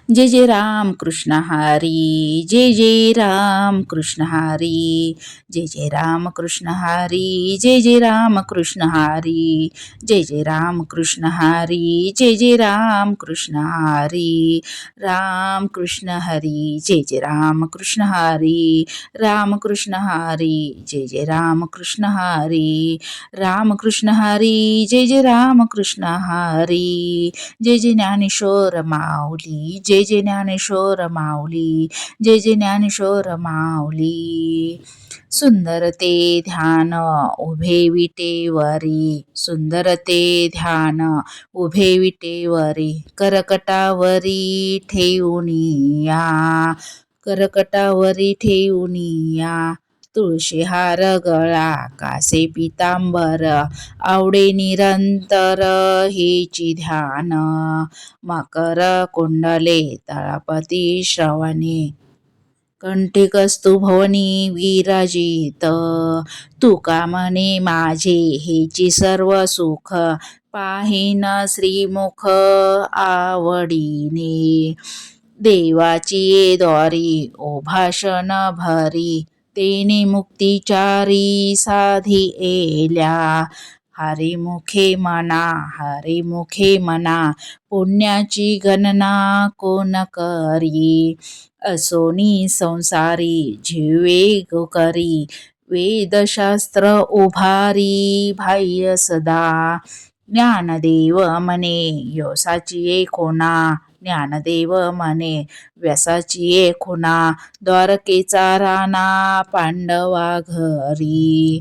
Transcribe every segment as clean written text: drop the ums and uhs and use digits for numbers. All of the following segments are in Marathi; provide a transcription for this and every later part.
जय जय राम कृष्ण हरी, जय जय राम कृष्ण हरी, जय जय राम कृष्ण हरी, जय जय राम कृष्ण हरी, जय जय राम कृष्ण हरी, जय जय राम कृष्ण हरी, राम कृष्ण हरी, जय जय राम कृष्ण हरी, राम कृष्ण हरी, जय जय राम कृष्ण हरी, राम कृष्ण हरी, जय जय राम कृष्ण हरी, जय जय ज्ञानेश्वर माऊली, जय जय ज्ञानेश्वर माऊली, जय जय ज्ञानेश्वर माऊली. सुंदर ते ध्यान उभे विटेवरी, सुंदर ते ध्यान उभे विटेवरी, करकटावरी ठेवूनिया, करकटावरी ठेवूनिया, तुळशी हार गळा कासे पितांबर, आवडे निरंतर हेची ध्यान, मकर कुंडले तळपती श्रवणे, कंठी कस्तुभवनी विराजित, तुका म्हणे माझे हेची सर्व सुख, पाहिन श्रीमुख आवडीने, देवाची द्वारी ओ भाषण भरी, तेने मुक्तिचारी साधी एल्या, हरिमुखे मना, हरिमुखे मना, पुण्याची गणना कोण करी, असोनी संसारी जीवे करी, वेदशास्त्र उभारी बाह्य सदा, ज्ञानदेव म्हणे योसाची खुणा, ज्ञानदेव म्हणे व्यासाची खुणा, द्वारकेचा राणा पांडवा घरी,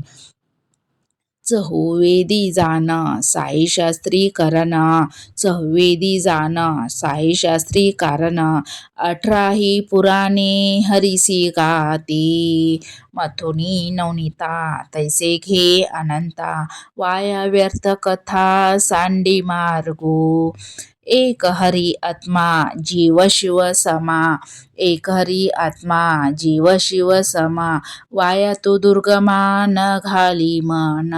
चहुवेदी जाण साई शास्त्री करण, चहुवेदी जाण साई शास्त्री कारण, 18ही पुराणे हरिसी गाती, मथुनी नवनीता तैसे घे अनंता, वाया व्यर्थ कथा सांडी मार्गो, एक हरी आत्मा जीव शिव समा, एक हरी आत्मा जीव शिव समा, वाया तो दुर्गमा न घाली मन,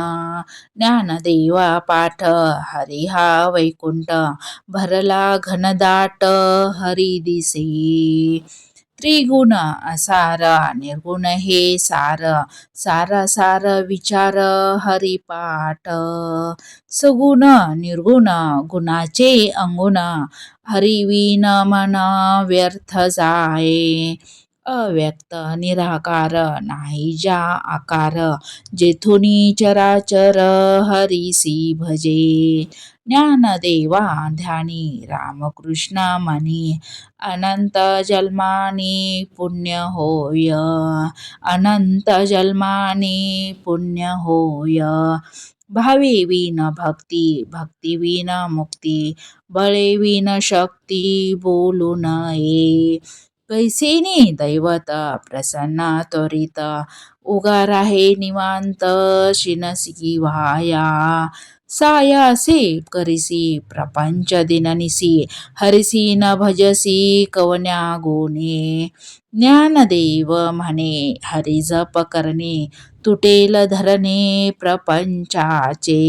ज्ञानदेवा पाठ हरी हा वैकुंठ, भरला घनदाट हरी दिसे, त्रिगुण असार निर्गुण हे सार, सार सार विचार हरिपाठ, सगुण निर्गुण गुणाचे अंगुण, हरिविन मन व्यर्थ जाये, अव्यक्त निराकार नाही ज्या आकार, जेथुनी चराचर हरिसी भजे, ज्ञानदेवा ध्यानी रामकृष्ण म्हणी, अनंत जन्मानी पुण्य होय, अनंत जन्मानी पुण्य होय, भावे विन भक्ती, भक्ती विन मुक्ती, बळे विन शक्ती बोलू नये, कैसेनी दैवत प्रसन्न त्वरित, उगा राहे निवांत शिनसी व्हाया, सायासे करिसी प्रपंच दिननिसी, हरिसी न भजसी कवन्या गुणे, ज्ञानदेव म्हणे हरी जप करणे, तुटेल धरणे प्रपंचाचे,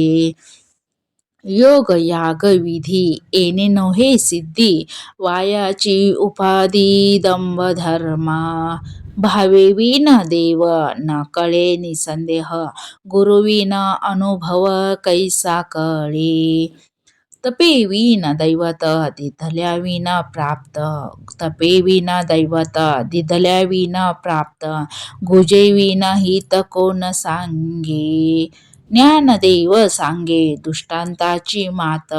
योग याग विधी येणे नोहे सिद्धी, वायाची उपाधी दंभ धर्म, भावे विन देव न कळे निसंदेह, गुरुविन अनुभव कैसा कळे, तपे विन दैवत दिधल्या विन प्राप्त, तपे विन दैवत दिधल्या विन प्राप्त, गुजे विन हित कोण सांगे, ज्ञानदेव सांगे दृष्टांताची मात,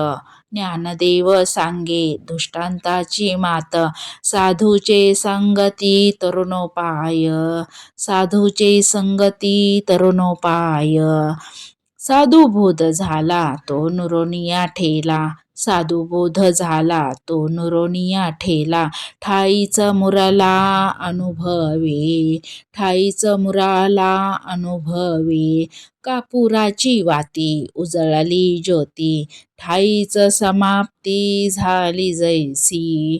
ज्ञानदेव सांगे दृष्टांताची मात, साधूचे संगती तरुणोपाय, साधूचे संगती तरुणोपाय, साधू बोध झाला तो नुरोनिया ठेला, साधू बोध झाला तो नुरोनिया ठेला, ठाईच मुराला अनुभवे, ठाईच मुराला अनुभवे, कापुराची वाती उजळली ज्योती, ठाईच समाप्ती झाली जैसी,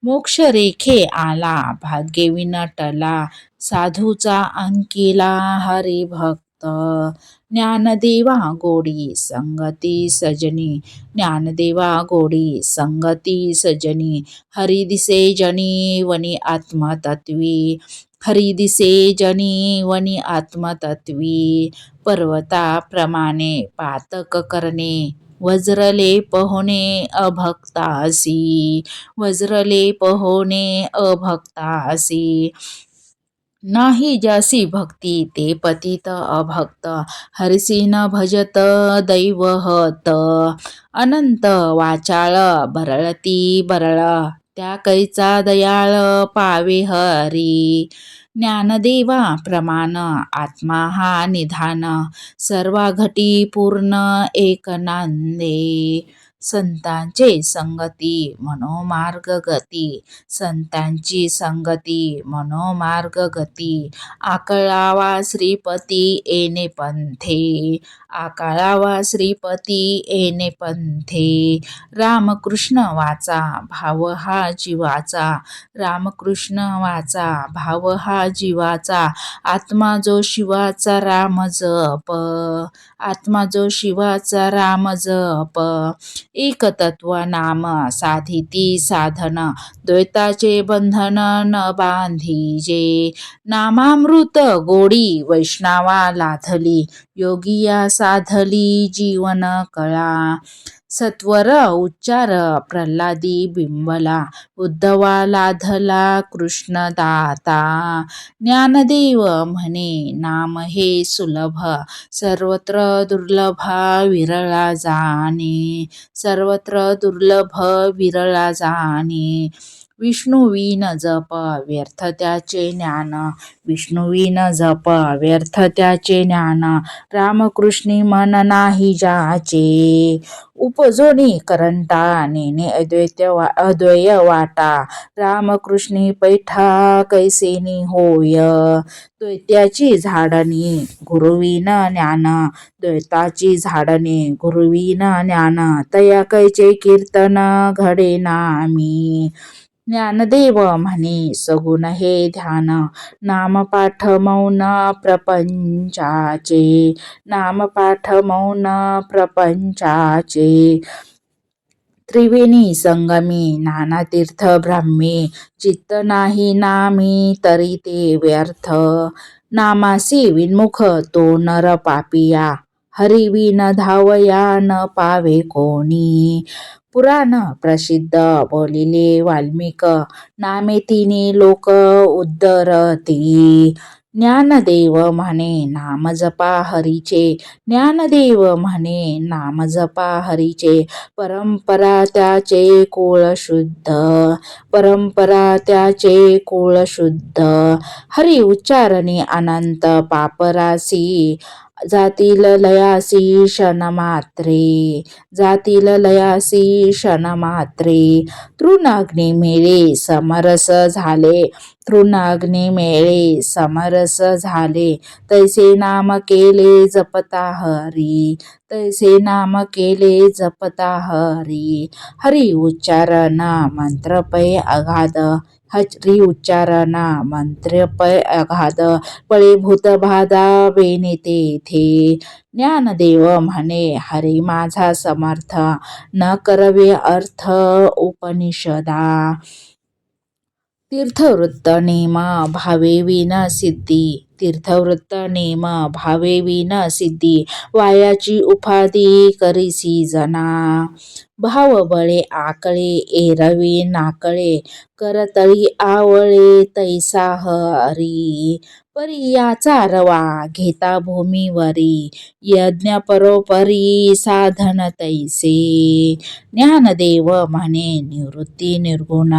मोक्ष रेखे आला भाग्य विनटला, साधूचा अंकिला हरिभक्त, भक्त. ज्ञानदेवा गोडी संगती सजनी, ज्ञानदेवा गोडी संगती सजनी. हरी दिसे जनी वनी आत्मतत्वी, हरी दिसे जनी वनी आत्मतत्वी. पर्वताप्रमाणे पातक करणे, वज्रलेप होणे अभक्तासी, वज्रलेप होणे अभक्तासी. नाही ज्यासी भक्ती ते पतित अभक्त, हरिसी न भजत दैवहत. अनंत वाचाळ बरळती बरळ, त्या कैचा दयाळ पावे हरी. ज्ञानदेवा प्रमाण आत्मा हा निधान, सर्वा घटी पूर्ण एक नांदे. संतांचे संगती मनोमार्ग गती, संतांची संगती मनोमार्ग गती. आकळावा श्रीपती येणे पंथे, आकळावा श्रीपती येणे पंथे. रामकृष्ण वाचा भाव हा जीवाचा, रामकृष्ण वाचा भाव हा जीवाचा. आत्मा जो शिवाचा राम जप, आत्मा जो शिवाचा राम जप. एक तत्व नाम साधिती साधन, द्वैताचे बंधन न बांधीजे. नामामृत गोडी वैष्णवा लाधली, योगिया साधली जीवन कळा. सत्वर उच्चार प्रल्हादी बिंबला, उद्धवा लाधला कृष्णदाता. ज्ञानदेव म्हणे नाम हे सुलभ, सर्वत्र दुर्लभ विरळा जाणे, सर्वत्र दुर्लभ विरळा जाणे. विष्णुविन जप व्यर्थ त्याचे ज्ञान, विष्णुविन जप व्यर्थ त्याचे ज्ञान. रामकृष्णी मन नाही ज्याचे, उपजोनी करंटा नेणे अद्वैय वाटा. रामकृष्णी पैठा कैसेनी होय, द्वैत्याची झाडणी गुरुविन ज्ञान, द्वैताची झाडणी गुरुविन ज्ञान. तया कैचे कीर्तन घडे नामी, ज्ञानदेव म्हणे सगुण हे ध्यान. नामपाठ मौन प्रपंचाचे, नामपाठ मौन प्रपंचाचे. त्रिवेणी संगमी नाना तीर्थ ब्राह्मी, चित्त नाही नामी तरी ते व्यर्थ. नामासी विन्मुख तो नर पापिया, हरिविन धावया न पावे कोणी. पुराण प्रसिद्ध बोलिले वाल्मिक, नामे तिनी लोक उद्धरती. ज्ञानदेव म्हणे नाम जपा हरीचे, ज्ञानदेव म्हणे नाम जपा हरीचे. परंपरा त्याचे कुळ शुद्ध, परंपरा त्याचे कुळ शुद्ध. हरी उच्चारणी अनंत पापरासी, जातील लयासी क्षणमात्रे, जातील लयासी क्षणमात्रे. तृणाग्नी मेळे समरस झाले, तृणाग्नी मेळे समरस झाले. तैसे नाम केले जपता हरी, तैसे नाम केले जपता हरी. हरी उच्चारण मंत्र पै अगाध, हरी उच्चारण मंत्र पै अगाध. पळे भूत बाधा बेने तेथे, ज्ञानदेव म्हणे हरी माझा समर्थ. न करवे अर्थ उपनिषदा, तीर्थवृत्त नेम भावे विन सिद्धी, तीर्थवृत्त नेम भावे विन सिद्धी. वायाची उपाधी करीसी जना, भाव बळे आकळे एरवी नाकळे. करतळी आवळे तैसा हरी, परी याचा रवा घेता भूमीवरी. यज्ञ परोपरी साधन तैसे, ज्ञानदेव म्हणे निवृत्ती निर्गुण.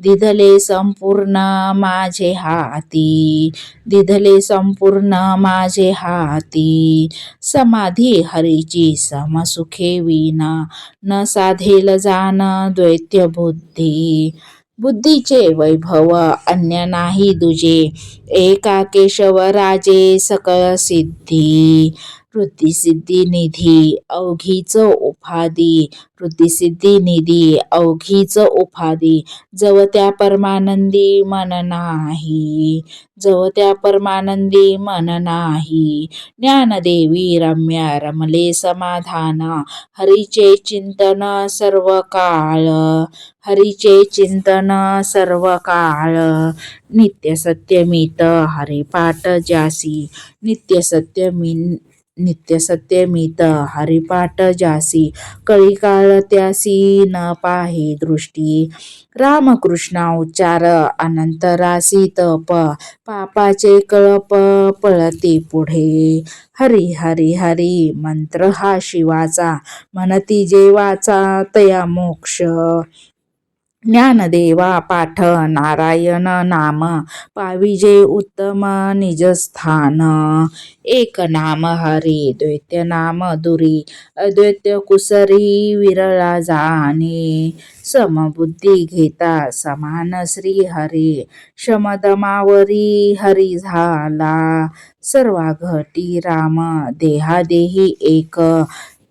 दिधले संपूर्ण माझे हाती, दिधले संपूर्ण माझे हाती. समाधी हरीची समसुखे विना, न साधेल जाण द्वैत्य बुद्धी. बुद्धीचे वैभव अन्य नाही दुजे, एका केशव राजे सकळ सिद्धी. वृत्तिसिद्धी निधी अवघीच उपाधी, वृत्तिसिद्धी निधी अवघीच उपाधी, जव त्या परमानंदी मन नाही, जव त्या परमानंदी मन नाही. ज्ञानदेवी रम्य रमले समाधान, हरीचे चिंतन सर्व काळ, हरीचे चिंतन सर्व काळ. नित्य सत्यमित हरिपाठ ज्यासी, नित्य सत्यमित हरिपाठ ज्यासी, कळी काळ त्यासी न पाहे दृष्टी. रामकृष्ण उच्चार अनंतरासी तप, पापाचे कळप पळते पुढे. हरी हरी हरी मंत्र हा शिवाचा, म्हणती जे वाचा तया मोक्ष. ज्ञानदेवा पाठ नारायण नाम, पाविजे उत्तम निजस्थान. एक नाम हरी द्वैत्य नाम दुरी, अद्वैत्य कुसरी विरळा जाणे. समबुद्धी घेता समान श्री हरी, शमदमावरी हरी झाला. सर्वाघटी राम देहादेही एक,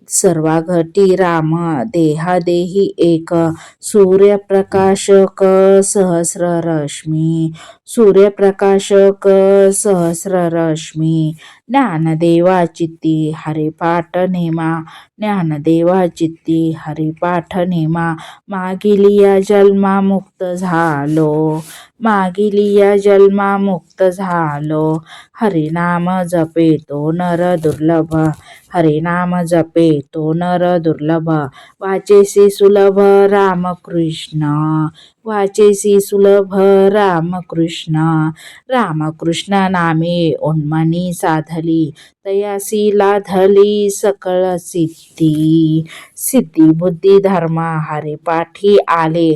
सर्वाघटी राम देहादेही एक. सूर्यप्रकाशक सहस्र रश्मी, सूर्यप्रकाशक सहस्र रश्मी. ज्ञानदेवा चित्ती हरिपाठ नेमा, ज्ञानदेवा चित्ती हरिपाठ नेमा. मागिलिया जन्मा मुक्त झालो, मागिलिया जन्मा मुक्त झालो. हरिनाम जपे तो नर दुर्लभ, हरिनाम जपे तो नर दुर्लभ. वाचेसी सुलभ रामकृष्ण, वाचेसी सुलभ रामकृष्ण. रामकृष्ण नामे उन्मनी साधली, तयासी लाधली सकळ सिद्धी. सिद्धी बुद्धी धर्म हरिपाठी आले,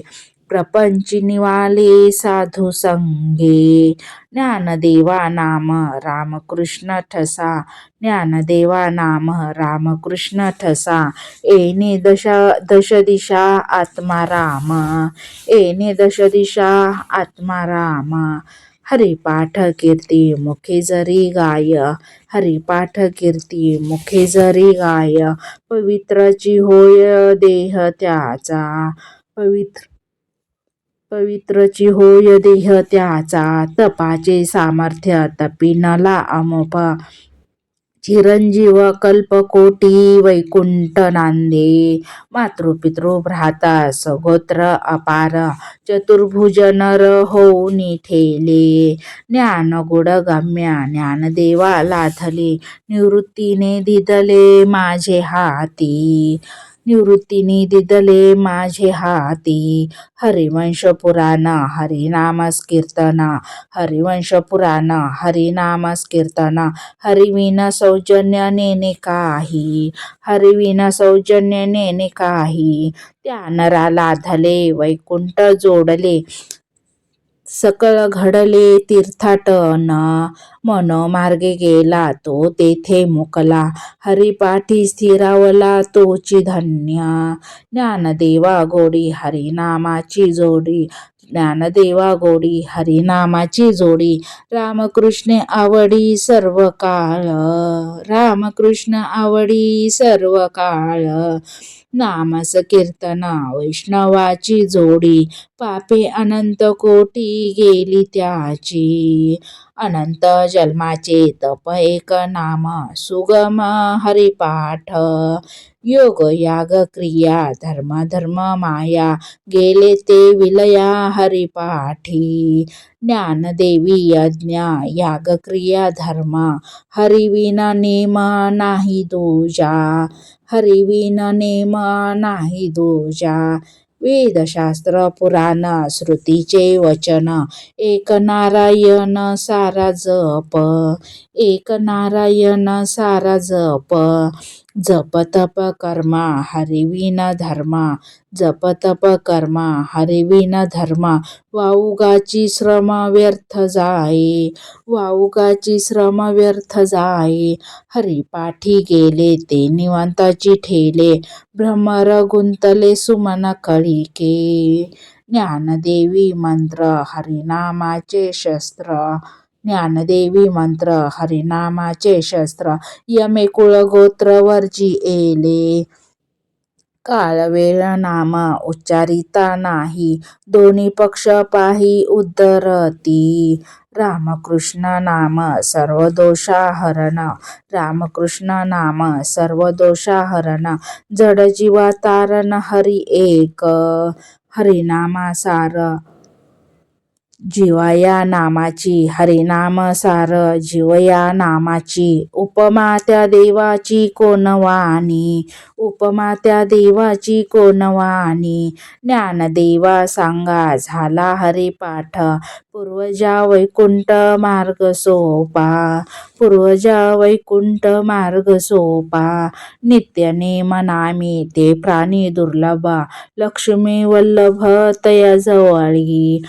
प्रपंची निवाले साधू संगे. ज्ञानदेवा नाम रामकृष्ण ठसा, ज्ञानदेवा नाम रामकृष्ण ठसा. येणे दश दिशा आत्मा राम, येणे दश दिशा आत्मा राम. हरिपाठ कीर्ती मुखे जरी गाय, हरिपाठ कीर्ती मुखे जरी गाय. पवित्राची होय देह त्याचा, पवित्रची होय देह त्याचा. तपाचे सामर्थ्य तपिनला अमुप, चिरंजीव कल्पकोटी वैकुंठ नांदे. मातृपितृ भ्राता सगोत्र अपार, चतुर्भुज नर होऊनी ठेले. ज्ञानगुडगम्य ज्ञानदेवा लाधले, निवृत्तीने दिदले माझे हाती, निवृत्तीने दिदले माझे हाती. हरिवंश पुराण हरिनामस कीर्तन, हरिवंश पुराण हरिनामस कीर्तन. हरिविन सौजन्य नेने काही, हरिविन सौजन्य नेने काही. त्या नरा लाधले वैकुंठ जोडले, सकळ घडले तीर्थाटन. मनोमार्गे गेला तो तेथे मुकला, हरिपाठी स्थिरावला तोची धन्य. ज्ञानदेवा गोडी हरिनामाची जोडी, ज्ञानदेवा गोडी हरिनामाची जोडी. रामकृष्ण आवडी सर्व काळ, रामकृष्ण आवडी सर्व काळ. नामस कीर्तन वैष्णवाची जोडी, पापे अनंत कोटी गेली त्याची. अनंत जन्माचे तप एक नाम, सुगम हरिपाठ. योग याग क्रिया धर्म धर्म माया, गेले ते विलया हरिपाठी. ज्ञानदेवी यज्ञ याग क्रिया धर्म, हरिविन नेम नाही दूजा, हरिविन नेम नाही दूजा. वेदशास्त्र पुराण श्रुतीचे वचन, एक नारायण सारा जप, एक नारायण सारा जप. जप तप कर्म हरिविन धर्म, जप तप कर्म हरिविन धर्म. वाऊगाची श्रम व्यर्थ जाये, वाऊगाची श्रम व्यर्थ जाये. हरिपाठी गेले ते निवांताची ठेले, भ्रमर गुंतले सुमन कळिके. ज्ञानदेवी मंत्र हरिनामाचे शस्त्र, ज्ञानदेवी मंत्र हरिनामाचे शस्त्र यमे कुळगोत्र वर्जी एले काळवेळ नाम उच्चारिता नाही दोन्ही पक्ष पाही उद्धरती रामकृष्ण नाम सर्वदोषाहरण रामकृष्ण नाम सर्वदोषाहरण जड जीवा तारण हरी एक हरिनामासार जीवया नामाची हरिनाम सार जीवया नामाची उपमा त्या देवाची कोणवानी उपमा त्या देवाची कोणवानी ज्ञानदेवा सांगा झाला हरिपाठ पूर्वजा वैकुंठ मार्ग सोपा पूर्वजा वैकुंठ मार्ग सोपा नित्य नेम नामी ते प्राणी दुर्लभ लक्ष्मी वल्लभ तया जवळी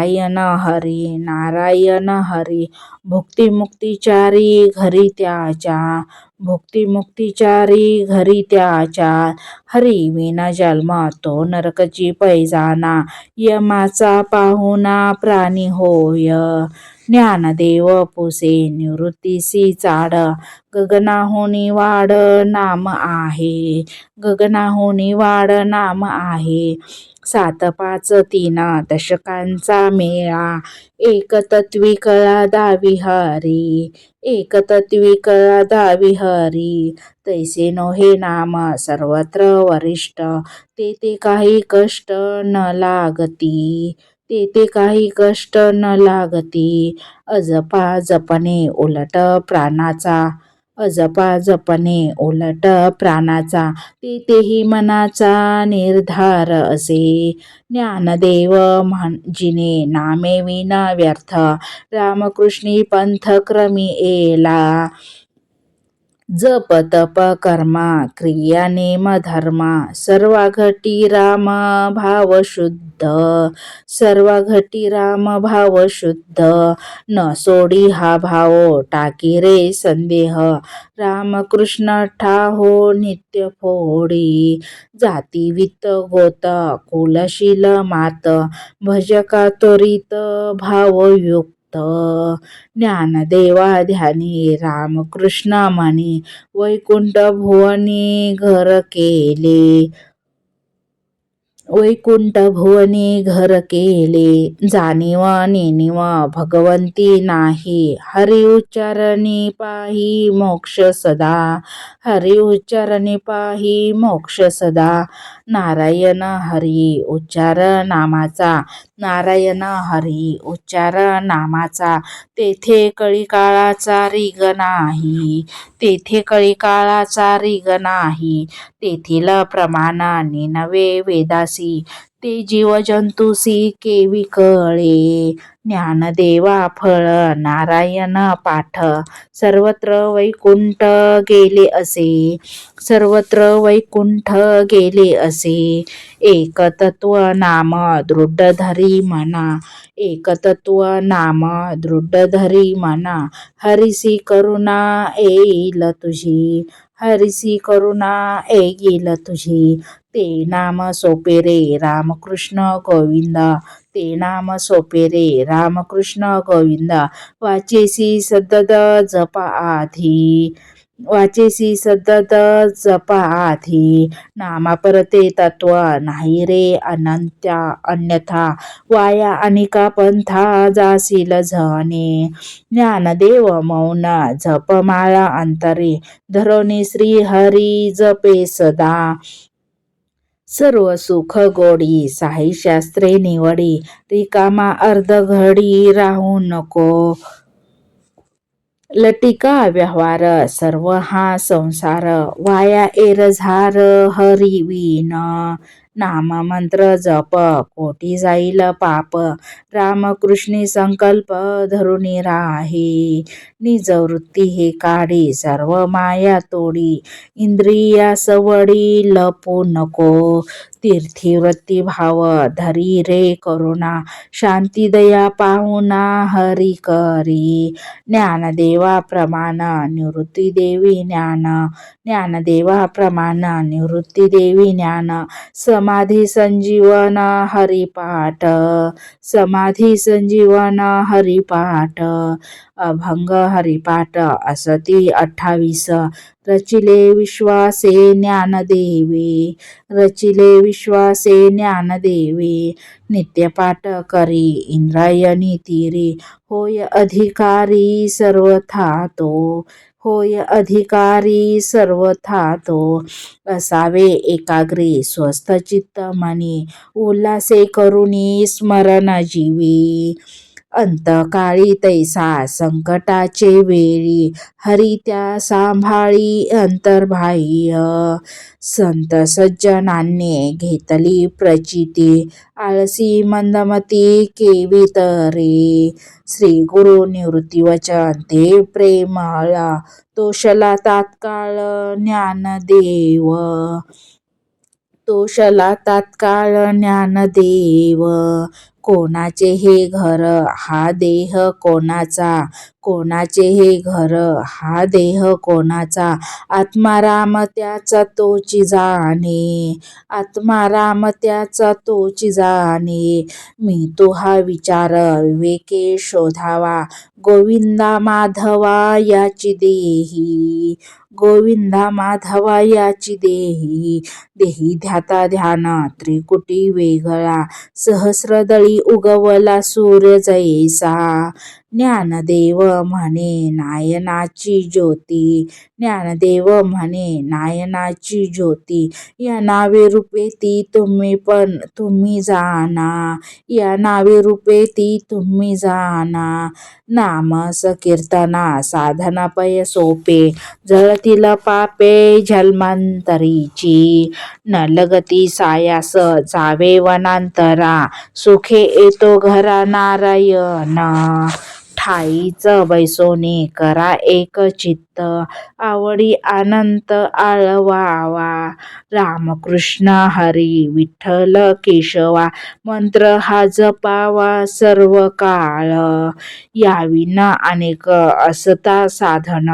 नारायण हरी भुक्तिमुक्तिचारी घरी त्याच्या भुक्तिमुक्तिचारी घरी त्याच्या हरी विना जन्म तो नरकची पैजाना यमाचा पाहुणा प्राणी होय ज्ञानदेव पुसे निवृत्तीसी चाड गगनाहुनी वाड नाम आहे गगनाहुनी वाड नाम आहे 753 दशकांचा मेळा एकतत्वी कळा दावी हरी एकतत्वी कळा दावी हरी तैसे नो हे नाम सर्वत्र वरिष्ठ ते काही कष्ट न लागती ते काही कष्ट न लागती अजपा जपणे उलट प्राणाचा अजपा जपणे उलट प्राणाचा तेही मनाचा निर्धार असे ज्ञानदेव जिने नामे विना व्यर्थ रामकृष्णी पंथ क्रमी एला जप तप कर्म क्रिया नेम धर्म सर्वा घटी राम भाव शुद्ध सर्वा घटी राम भाव शुद्ध न सोडी हा भाव टाकी रे संदेह रामकृष्ण ठाहो नित्य फोडी जाती वित्त गोत कुलशील मात भजका त्वरित भावयुक्त ज्ञानदेवा ध्यानी रामकृष्ण म्हणी वैकुंठ भुवनी घर केले वैकुंठ भुवनी घर केले जाणीव नेणीव भगवंती नाही हरी उच्चारणी पाही मोक्ष सदा हरी उच्चारणी पाही मोक्ष सदा नारायण हरी उच्चार नामाचा नारायण हरी उच्चार नामाचा तेथे कळी काळाचा रिग नाही तेथे कळी काळाचा रिग नाही तेथील प्रमाण निनवे वेदासी ते जीवजंतुसी केवी कळे ज्ञानदेवा फळ नारायण पाठ सर्वत्र वैकुंठ गेले असे सर्वत्र वैकुंठ गेले असे एकतत्व नाम दृढ धरी म्हणा एकतत्व नाम दृढ धरी म्हणा हरिसी करुणा येईल तुझी हरिसी करुणा येईल तुझी ते नाम सोपे रे रामकृष्ण गोविंद ते नाम सोपे रे रामकृष्ण गोविंद वाचेसी सतत जपा आधी वाचेसी सतत जपा आधी नामा परते तत्व नाही रे अनंत्या अन्यथा वाया अनिका पंथा जासील झणे ज्ञानदेव मौन जपमाळा अंतरे धरोनी श्री हरी जपे सदा सर्व सुख गोडी साई शास्त्रे निवडी रिकामा अर्ध घडी राहू नको लटिका व्यवहार सर्व हा संसार वाया एरझार हरिविन नाम मंत्र जप कोटी जाईल पाप रामकृष्णी संकल्प धरुनी राही निजवृत्ती हे काढी सर्व माया तोडी इंद्रिया सवडी लपू नको तीर्थी भाव धरी रे करुणा, शांती दया पाहुना हरी करी. ज्ञानदेवा प्रमाण निवृत्ती देवी ज्ञान, ज्ञानदेवा प्रमाण निवृत्ती देवी ज्ञान. समाधी संजीवन हरिपाठ, समाधी संजीवन हरिपाठ. अभंग हरिपाठ असती 28, रचिले विश्वासे ज्ञानदेवे, रचिले विश्वासे ज्ञानदेवे. नित्यपाठ करी इंद्रायणी तीरी, होय अधिकारी सर्वथा तो, होय अधिकारी सर्वथा तो. असावे एकाग्री स्वस्थ चित्त मनी, उल्हासे करुणी स्मरण जीवी. अंतकाळी तैसा संकटाचे वेळी, हरी त्या सांभाळी अंतर्बाह्य. संत सज्जनांनी घेतली प्रचिती, आळसी मंदमती केवितरे. श्री गुरु निवृत्ती वचन ते प्रेमळ, तोषला तात्काळ ज्ञानदेव, तोषला तात्काळ ज्ञानदेव. कोणाचे हे घर हा देह कोणाचा, कोणाचे हे घर हा देह कोणाचा. आत्माराम त्याचा तोची जाणे, आत्माराम त्याचा तोची जाणे. मी तो हा विचार विवेके शोधावा, गोविंदा माधवा याची देही, गोविंदा माधवा याची देही. देही ध्याता ध्यान त्रिकुटी वेगळा, सहस्रदळी उगवला सूर्य जैसा. ज्ञानदेव म्हणे नायनाची ज्योती, ज्ञानदेव म्हणे नायनाची ज्योती. या नावे रूपे ती तुम्ही जाणा, या नावे रूपे ती तुम्ही जाणा. नाम संकीर्तना साधना पय सोपे, जळतील पापे जन्मांतरीची. न लगती सायास जावे वनांतरा, सुखे येतो घरा नारायण. ठाईच बैसोनी करा एक चित्त, आवडी अनंत आळवावा. रामकृष्ण हरी विठ्ठल केशवा, मंत्र हा जपावा सर्व काळ. याविना अनेक असता साधन,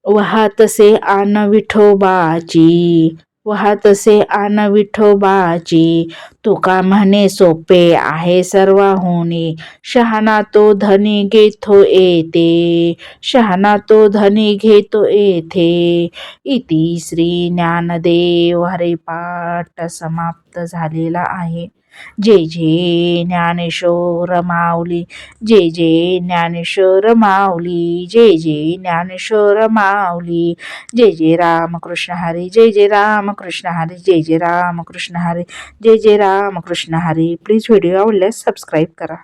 वाहतसे आन विठोबाची, वाहतसे आन विठोबाची. तुका म्हणे सोपे आहे सर्वाहुनी, शहाणा तो धनी घेतो येथे, शहाणा तो धनी घेतो येथे. इति श्री ज्ञानदेव हरिपाठ समाप्त झालेला आहे. जय जय ज्ञानेश्वर माऊली, जय जय ज्ञानेश्वर माऊली, जय जय ज्ञानेश्वर माऊली. जय जय रामकृष्ण हरी, जय जय रामकृष्ण हरी, जय जय रामकृष्ण हरी, जय जय रामकृष्ण हरी. प्लीज व्हिडिओ आवडल्यास सबस्क्राईब करा.